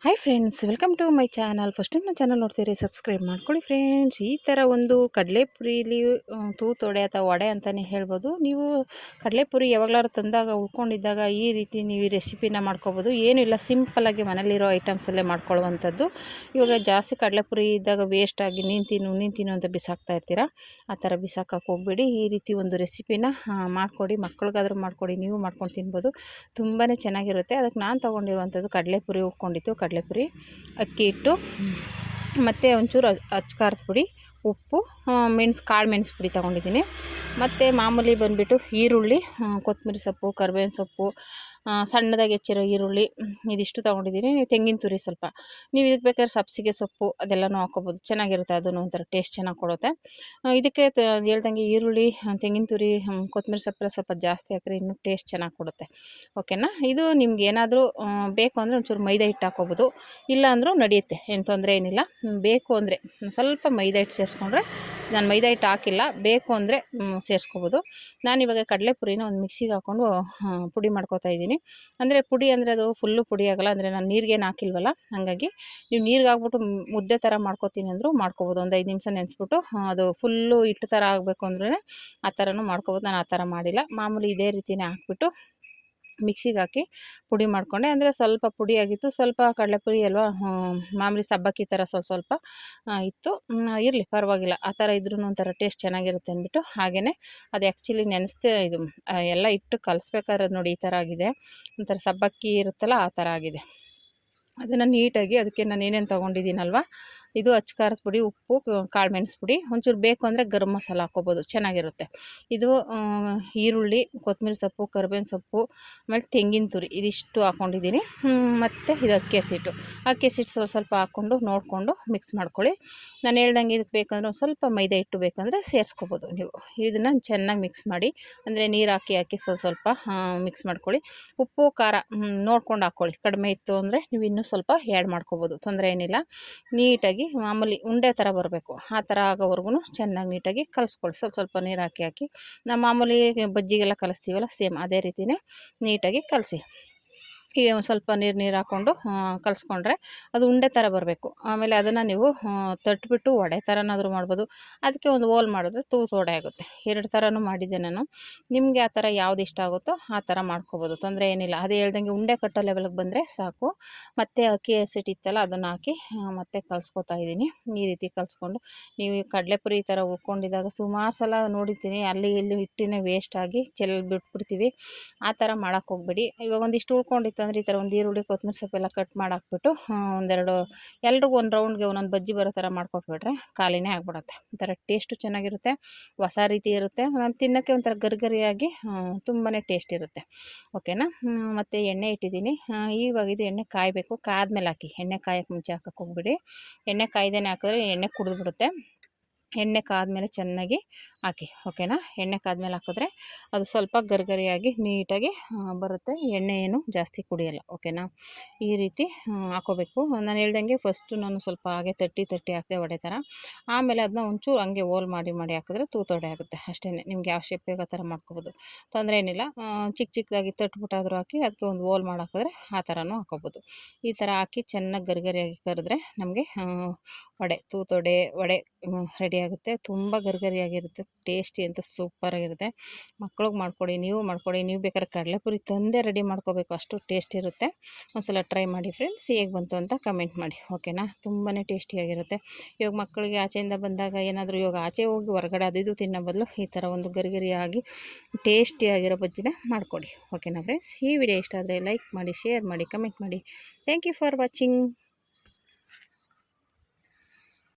Hi friends, welcome to my channel. First time ನನ್ನ channel ನೋಡ್ತೀರಿ, subscribe ಮಾಡ್ಕೊಳ್ಳಿ friends. ಈ ಥರ ಒಂದು ಕಡಲೆಪುರಿಲಿ ತೂತೊಡೆ ಅಥವಾ ವಡೆ ಅಂತಲೇ ಹೇಳ್ಬೋದು. ನೀವು ಕಡಲೆಪುರಿ ಯಾವಾಗಲಾದ್ರು ತಂದಾಗ ಉಳ್ಕೊಂಡಿದ್ದಾಗ ಈ ರೀತಿ ನೀವು ಈ ರೆಸಿಪಿನ ಮಾಡ್ಕೊಬೋದು. ಏನೂ ಇಲ್ಲ, ಸಿಂಪಲ್ಲಾಗಿ ಮನೇಲಿರೋ ಐಟಮ್ಸಲ್ಲೇ ಮಾಡ್ಕೊಳ್ಳುವಂಥದ್ದು. ಇವಾಗ ಜಾಸ್ತಿ ಕಡಲೆಪುರಿ ಇದ್ದಾಗ ವೇಸ್ಟಾಗಿ ನೀನು ತಿನ್ನು ಅಂತ ಬಿಸಾಕ್ತಾ ಇರ್ತೀರಾ. ಆ ಥರ ಬಿಸಾಕಕ್ಕೆ ಹೋಗ್ಬೇಡಿ. ಈ ರೀತಿ ಒಂದು ರೆಸಿಪಿನ ಮಾಡಿಕೊಡಿ, ಮಕ್ಳಿಗಾದ್ರೂ ಮಾಡಿಕೊಡಿ, ನೀವು ಮಾಡ್ಕೊಂಡು ತಿನ್ಬೋದು. ತುಂಬಾ ಚೆನ್ನಾಗಿರುತ್ತೆ. ಅದಕ್ಕೆ ನಾನು ತೊಗೊಂಡಿರುವಂಥದ್ದು ಕಡಲೆಪುರಿ ಉಟ್ಕೊಂಡಿತ್ತು. ಕಡಲೆಪುರಿ, ಅಕ್ಕಿ ಹಿಟ್ಟು ಮತ್ತು ಒಂಚೂರು ಅಚ್ಕಾರದ ಪುಡಿ, ಉಪ್ಪು, ಕಾಳು ಮೆಣಸು ಪುಡಿ ತೊಗೊಂಡಿದ್ದೀನಿ. ಮತ್ತು ಮಾಮೂಲಿ ಬಂದುಬಿಟ್ಟು ಈರುಳ್ಳಿ, ಕೊತ್ತಂಬರಿ ಸೊಪ್ಪು, ಕರಿಬೇವಿನ ಸೊಪ್ಪು, ಸಣ್ಣದಾಗಿ ಹೆಚ್ಚಿರೋ ಈರುಳ್ಳಿ, ಇದಿಷ್ಟು ತೊಗೊಂಡಿದ್ದೀನಿ. ತೆಂಗಿನ ತುರಿ ಸ್ವಲ್ಪ, ನೀವು ಇದಕ್ಕೆ ಬೇಕಾದ್ರೆ ಸಬ್ಸಿಗೆ ಸೊಪ್ಪು ಅದೆಲ್ಲನೂ ಹಾಕ್ಕೊಬೋದು. ಚೆನ್ನಾಗಿರುತ್ತೆ, ಅದನ್ನು ಒಂಥರ ಟೇಸ್ಟ್ ಚೆನ್ನಾಗಿ ಕೊಡುತ್ತೆ. ಇದಕ್ಕೆ ಹೇಳ್ದಂಗೆ ಈರುಳ್ಳಿ, ತೆಂಗಿನ ತುರಿ, ಕೊತ್ತಂಬರಿ ಸೊಪ್ಪು ಸ್ವಲ್ಪ ಜಾಸ್ತಿ ಹಾಕಿದ್ರೆ ಇನ್ನೂ ಟೇಸ್ಟ್ ಚೆನ್ನಾಗಿ ಕೊಡುತ್ತೆ. ಓಕೆನಾ. ಇದು ನಿಮ್ಗೆ ಏನಾದರೂ ಬೇಕು ಅಂದರೆ ಒಂಚೂರು ಮೈದಾ ಹಿಟ್ಟು ಹಾಕ್ಕೊಬೋದು, ಇಲ್ಲ ಅಂದರೂ ನಡೆಯುತ್ತೆ, ಏನು ತೊಂದರೆ ಏನಿಲ್ಲ. ಬೇಕು ಅಂದರೆ ಸ್ವಲ್ಪ ಮೈದಾ ಹಿಟ್ಟು ಸೇರಿಸ್ಕೊಂಡ್ರೆ, ನಾನು ಮೈದಾ ಹಿಟ್ಟು ಹಾಕಿಲ್ಲ, ಬೇಕು ಅಂದರೆ ಸೇರಿಸ್ಕೋಬೋದು. ನಾನಿವಾಗ ಕಡಲೆಪುರಿನ ಒಂದು ಮಿಕ್ಸಿಗೆ ಹಾಕ್ಕೊಂಡು ಪುಡಿ ಮಾಡ್ಕೊತಾ ಇದ್ದೀನಿ. ಅಂದರೆ ಪುಡಿ ಅಂದರೆ ಅದು ಫುಲ್ಲು ಪುಡಿ ಆಗೋಲ್ಲ, ಅಂದರೆ ನಾನು ನೀರಿಗೇನು ಹಾಕಿಲ್ವಲ್ಲ, ಹಾಗಾಗಿ ನೀವು ನೀರಿಗೆ ಹಾಕ್ಬಿಟ್ಟು ಮುದ್ದೆ ಥರ ಮಾಡ್ಕೊತೀನಿ ಅಂದರೂ ಮಾಡ್ಕೊಬೋದು. ಒಂದು 5 ನಿಮಿಷ ನೆನೆಸ್ಬಿಟ್ಟು ಅದು ಫುಲ್ಲು ಹಿಟ್ಟು ಥರ ಆಗಬೇಕು ಅಂದ್ರೆ ಆ ಥರನೂ ಮಾಡ್ಕೊಬೋದು. ನಾನು ಆ ಥರ ಮಾಡಿಲ್ಲ, ಮಾಮೂಲಿ ಇದೇ ರೀತಿಯೇ ಹಾಕ್ಬಿಟ್ಟು ಮಿಕ್ಸಿಗೆ ಹಾಕಿ ಪುಡಿ ಮಾಡಿಕೊಂಡೆ. ಅಂದರೆ ಸ್ವಲ್ಪ ಪುಡಿ ಆಗಿತ್ತು, ಸ್ವಲ್ಪ ಕಡಲೆಪುರಿ ಅಲ್ವಾ, ಮಾಮೂಲಿ ಸಬ್ಬಕ್ಕಿ ಥರ ಸ್ವಲ್ಪ ಇತ್ತು. ಇರಲಿ ಪರವಾಗಿಲ್ಲ, ಆ ಥರ ಇದ್ರೂ ಒಂಥರ ಟೇಸ್ಟ್ ಚೆನ್ನಾಗಿರುತ್ತೆ ಅಂದ್ಬಿಟ್ಟು ಹಾಗೆಯೇ ಅದು ಆ್ಯಕ್ಚುಲಿ ನೆನೆಸ್ತೆ. ಇದು ಎಲ್ಲ ಇಟ್ಟು ಕಲಿಸ್ಬೇಕಾದ್ರೆ ನೋಡಿ ಈ ಥರ ಆಗಿದೆ, ಒಂಥರ ಸಬ್ಬಕ್ಕಿ ಇರುತ್ತಲ್ಲ ಆ ಥರ ಆಗಿದೆ. ಅದನ್ನು ನೀಟಾಗಿ ಅದಕ್ಕೆ ನಾನು ಏನೇನು ತೊಗೊಂಡಿದ್ದೀನಲ್ವ, ಇದು ಅಚ್ಕಾರದ ಪುಡಿ, ಉಪ್ಪು, ಕಾಳು ಮೆಣಸು ಪುಡಿ, ಒಂಚೂರು ಬೇಕು ಅಂದರೆ ಗರಂ ಮಸಾಲ ಹಾಕ್ಕೊಬೋದು, ಚೆನ್ನಾಗಿರುತ್ತೆ. ಇದು ಈರುಳ್ಳಿ, ಕೊತ್ತಂಬರಿ ಸೊಪ್ಪು, ಕರಿಬೇವಿನ ಸೊಪ್ಪು, ಆಮೇಲೆ ತೆಂಗಿನ ತುರಿ, ಇದಿಷ್ಟು ಹಾಕ್ಕೊಂಡಿದ್ದೀನಿ. ಮತ್ತು ಇದು ಅಕ್ಕಿ ಹಸಿಟ್ಟು ಸ್ವಲ್ಪ ಹಾಕ್ಕೊಂಡು ನೋಡಿಕೊಂಡು ಮಿಕ್ಸ್ ಮಾಡ್ಕೊಳ್ಳಿ. ನಾನು ಹೇಳ್ದಂಗೆ ಇದಕ್ಕೆ ಬೇಕಂದ್ರೆ ಒಂದು ಸ್ವಲ್ಪ ಮೈದಾ ಹಿಟ್ಟು ಬೇಕಂದರೆ ಸೇರಿಸ್ಕೊಬೋದು ನೀವು. ಇದನ್ನು ಚೆನ್ನಾಗಿ ಮಿಕ್ಸ್ ಮಾಡಿ, ಅಂದರೆ ನೀರು ಹಾಕಿ ಸ್ವಲ್ಪ ಮಿಕ್ಸ್ ಮಾಡ್ಕೊಳ್ಳಿ. ಉಪ್ಪು ಖಾರ ನೋಡ್ಕೊಂಡು ಹಾಕ್ಕೊಳ್ಳಿ, ಕಡಿಮೆ ಇತ್ತು ಅಂದರೆ ನೀವು ಇನ್ನೂ ಸ್ವಲ್ಪ ಆ್ಯಡ್ ಮಾಡ್ಕೊಬೋದು, ತೊಂದರೆ ಏನಿಲ್ಲ. ನೀಟಾಗಿ ಮಾಮೂಲಿ ಉಂಡೆ ಥರ ಬರಬೇಕು, ಆ ಥರ ಆಗೋವರೆಗೂ ಚೆನ್ನಾಗಿ ನೀಟಾಗಿ ಕಲಿಸ್ಕೊಳ್ಳಿ. ಸ್ವಲ್ಪ ನೀರು ಹಾಕಿ ನಾವು ಮಾಮೂಲಿ ಬಜ್ಜಿಗೆಲ್ಲ ಕಲಿಸ್ತೀವಲ್ಲ, ಸೇಮ್ ಅದೇ ರೀತಿಯೇ ನೀಟಾಗಿ ಕಲಸಿ. ಹೀಗೆ ಒಂದು ಸ್ವಲ್ಪ ನೀರು ಹಾಕ್ಕೊಂಡು ಕಲಿಸ್ಕೊಂಡ್ರೆ ಅದು ಉಂಡೆ ಥರ ಬರಬೇಕು. ಆಮೇಲೆ ಅದನ್ನು ನೀವು ತಟ್ಬಿಟ್ಟು ವಡೆ ಥರನಾದರೂ ಮಾಡ್ಬೋದು. ಅದಕ್ಕೆ ಒಂದು ಹೋಲ್ ಮಾಡಿದ್ರೆ ವಡೆ ಆಗುತ್ತೆ. 2 ಥರನೂ ಮಾಡಿದ್ದೆ ನಾನು. ನಿಮಗೆ ಆ ಥರ ಯಾವ್ದು ಇಷ್ಟ ಆಗುತ್ತೋ ಆ ಥರ ಮಾಡ್ಕೊಬೋದು, ತೊಂದರೆ ಏನಿಲ್ಲ. ಅದೇ ಹೇಳ್ದಂಗೆ ಉಂಡೆ ಕಟ್ಟೋ ಲೆವೆಲ್ಗೆ ಬಂದರೆ ಸಾಕು. ಮತ್ತು ಅಕ್ಕಿ ಹಸಿಟ್ಟು ಇತ್ತಲ್ಲ ಅದನ್ನು ಹಾಕಿ ಮತ್ತೆ ಕಲಿಸ್ಕೊತಾ ಇದ್ದೀನಿ. ಈ ರೀತಿ ಕಲಿಸ್ಕೊಂಡು ನೀವು ಕಡಲೆಪುರಿ ಈ ಥರ ಉಳ್ಕೊಂಡಿದ್ದಾಗ ಸುಮಾರು ಸಲ ನೋಡಿದ್ದೀನಿ, ಅಲ್ಲಿ ಇಲ್ಲಿ ಹಿಟ್ಟಿನೇ ವೇಸ್ಟ್ ಆಗಿ ಬಿಟ್ಬಿಡ್ತೀವಿ. ಆ ಥರ ಮಾಡೋಕ್ಕೆ ಹೋಗಬೇಡಿ. ಇವಾಗ ಒಂದಿಷ್ಟು ಉಳ್ಕೊಂಡಿತ್ತು ಅಂದರೆ ಈ ಥರ ಒಂದು ಈರುಳ್ಳಿ, ಕೊತ್ತಂಬರಿ ಸೊಪ್ಪೆಲ್ಲ ಕಟ್ ಮಾಡಿ ಹಾಕ್ಬಿಟ್ಟು ಒಂದೆರಡು ಎಲ್ರಿಗೂ ಒಂದು ರೌಂಡ್ಗೆ ಒಂದೊಂದು ಬಜ್ಜಿ ಬರೋ ಥರ ಮಾಡ್ಕೊಟ್ಬಿಟ್ರೆ ಖಾಲಿನೇ ಆಗಿಬಿಡುತ್ತೆ. ಒಂಥರ ಟೇಸ್ಟು ಚೆನ್ನಾಗಿರುತ್ತೆ, ಹೊಸ ರೀತಿ ಇರುತ್ತೆ, ತಿನ್ನೋಕ್ಕೆ ಒಂಥರ ಗರಿಗರಿಯಾಗಿ ತುಂಬಾ ಟೇಸ್ಟ್ ಇರುತ್ತೆ. ಓಕೆನಾ. ಮತ್ತು ಎಣ್ಣೆ ಇಟ್ಟಿದ್ದೀನಿ. ಇವಾಗ ಇದು ಎಣ್ಣೆ ಕಾಯಬೇಕು, ಕಾದ್ಮೇಲೆ ಹಾಕಿ, ಎಣ್ಣೆ ಕಾಯೋಕ್ಕೆ ಮುಂಚೆ ಹಾಕಕ್ಕೆ ಹೋಗ್ಬಿಡಿ. ಎಣ್ಣೆ ಕಾಯ್ದೇನೆ ಹಾಕಿದ್ರೆ ಎಣ್ಣೆ ಕುಡಿದ್ಬಿಡುತ್ತೆ. ಎಣ್ಣೆ ಕಾದ್ಮೇಲೆ ಚೆನ್ನಾಗಿ ಹಾಕಿ. ಓಕೆನಾ. ಎಣ್ಣೆ ಕಾದ್ಮೇಲೆ ಹಾಕಿದ್ರೆ ಅದು ಸ್ವಲ್ಪ ಗರಿಗರಿಯಾಗಿ ನೀಟಾಗಿ ಬರುತ್ತೆ, ಎಣ್ಣೆ ಏನು ಜಾಸ್ತಿ ಕುಡಿಯೋಲ್ಲ. ಓಕೆನಾ. ಈ ರೀತಿ ಹಾಕೋಬೇಕು. ನಾನು ಹೇಳ್ದಂಗೆ ಫಸ್ಟು ನಾನು ಸ್ವಲ್ಪ ಹಾಗೆ ತಟ್ಟಿ ಹಾಕಿದೆ ವಡೆ ಥರ. ಆಮೇಲೆ ಅದನ್ನ ಒಂಚೂರು ಹಂಗೆ ಹೋಲ್ ಮಾಡಿ ಹಾಕಿದ್ರೆ ತೂತೊಡೆ ಆಗುತ್ತೆ ಅಷ್ಟೇ. ನಿಮ್ಗೆ ಯಾವ ಶೇಪ್ ಬೇಕೋ ಆ ಥರ ಮಾಡ್ಕೊಬೋದು, ತೊಂದರೆ ಏನಿಲ್ಲ. ಚಿಕ್ಕದಾಗಿ ತಟ್ಬಿಟ್ಟಾದರೂ ಹಾಕಿ ಅದಕ್ಕೆ ಒಂದು ಹೋಲ್ ಮಾಡಿ ಹಾಕಿದ್ರೆ ಆ ಥರನೂ ಹಾಕೋಬೋದು. ಈ ಥರ ಹಾಕಿ ಚೆನ್ನಾಗಿ ಗರಿಗರಿಯಾಗಿ ಕರೆದ್ರೆ ನಮಗೆ ತೂತೊಡೆ ವಡೆ ರೆಡಿ ಆಗುತ್ತೆ. ತುಂಬ ಗರಿಗರಿಯಾಗಿರುತ್ತೆ, ಟೇಸ್ಟಿ ಅಂತ ಸೂಪರಾಗಿರುತ್ತೆ. ಮಕ್ಳಿಗೆ ಮಾಡಿಕೊಡಿ, ನೀವು ಮಾಡಿಕೊಡಿ. ನೀವು ಬೇಕಾದ್ರೆ ಕಡಲೆಪುರಿ ತಂದೇ ರೆಡಿ ಮಾಡ್ಕೋಬೇಕು, ಅಷ್ಟು ಟೇಸ್ಟ್ ಇರುತ್ತೆ. ಒಂದ್ಸಲ ಟ್ರೈ ಮಾಡಿ ಫ್ರೆಂಡ್ಸ್, ಹೇಗೆ ಬಂತು ಅಂತ ಕಮೆಂಟ್ ಮಾಡಿ. ಓಕೆನಾ. ತುಂಬಾ ಟೇಸ್ಟಿಯಾಗಿರುತ್ತೆ. ಇವಾಗ ಮಕ್ಕಳಿಗೆ ಆಚೆಯಿಂದ ಬಂದಾಗ ಏನಾದರೂ ಇವಾಗ ಆಚೆ ಹೋಗಿ ಹೊರಗಡೆ ಅದು ಇದು ತಿನ್ನೋ ಬದಲು ಈ ಥರ ಒಂದು ಗರಿಗರಿಯಾಗಿ ಟೇಸ್ಟಿಯಾಗಿರೋ ಬಜ್ಜಿನ ಮಾಡಿಕೊಡಿ. ಓಕೆನಾ ಫ್ರೆಂಡ್ಸ್. ಈ ವಿಡಿಯೋ ಇಷ್ಟ ಆದರೆ ಲೈಕ್ ಮಾಡಿ, ಶೇರ್ ಮಾಡಿ, ಕಮೆಂಟ್ ಮಾಡಿ. Thank you for watching.